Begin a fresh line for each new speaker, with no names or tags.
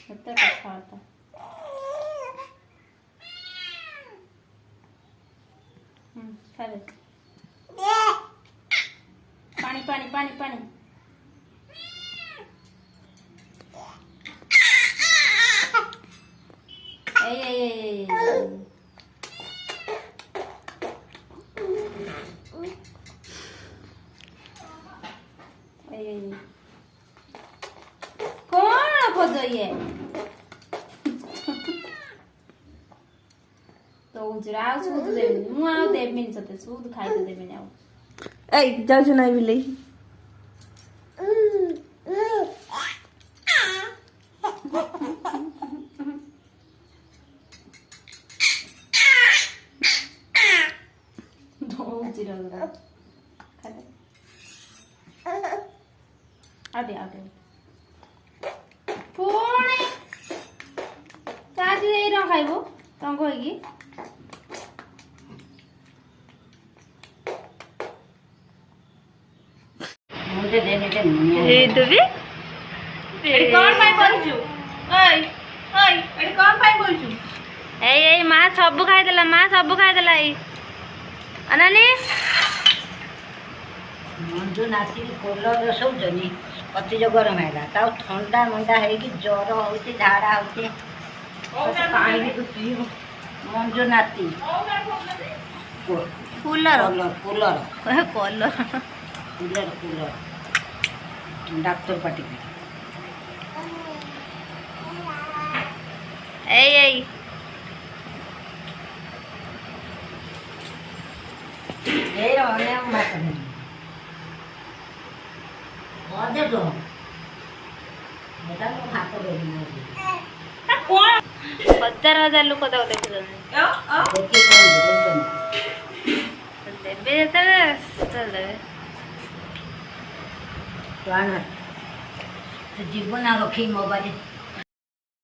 ଏତେ କଥାବାର୍ତ୍ତା। ଖାଇବେ ପାଣି ପାଣି ପାଣି ପାଣି। କଣ ଖୋଜ ଇଏ ଦଉଛି ଆଉ ସୁଧ ଦେବିନି ମୁଁ ଆଉ ଦେବିନି ତତେ ସୁଧ ଖାଇତେ ଦେବିନି ଆଉ।
ଏଇ ଯାଉଛୁ ନାଇଁ ବିଲେଇ
ଦଉଛି ରହ ଖାଇଦେ ଆଉ ଟିକେ ପୁଣି ଚାଚି ଏଇ ରଙ୍ଗ ଖାଇବୁ ରଙ୍ଗ ହେଇକି
ଦେବି
କଣ ପାଇଁ ବୋଲୁଛୁ କଣ ପାଇଁ ବୋଲୁଛୁ?
ଏଇ ମା ସବୁ ଖାଇଦେଲା ମା ସବୁ ଖାଇଦେଲା ଏଇ ଅନାନି
ମଞ୍ଜୁ ନାଚିକି କୋଲର ଶୋଉଛନ୍ତି ଅତିଜ ଗରମ ହେଲା ତାଉ ଥଣ୍ଡା ମଣ୍ଡା ହେଇକି ଜ୍ୱର ହେଉଛି ଝାଡ଼ା ହେଉଛି ପାଣି ବି ପିଇବ ମଞ୍ଜୁ ନାତି
କୁଲର
କୁଲର
କଲର
କୁଲର କୁଲର ଡାକ୍ତର ପାଟି
ଏଇ
ଅନେକ ଭାତ ଅଧେ ତ ହାତ ଦେବି
ହଜାର ହଜାର ଲୋକ ତାକୁ ଦେଖୁଛନ୍ତି ଦେବେ ଯେତେବେଳେ ଦେବେ
ତୁ ଯିବୁ ନା ରଖି ମୋବାଇଲ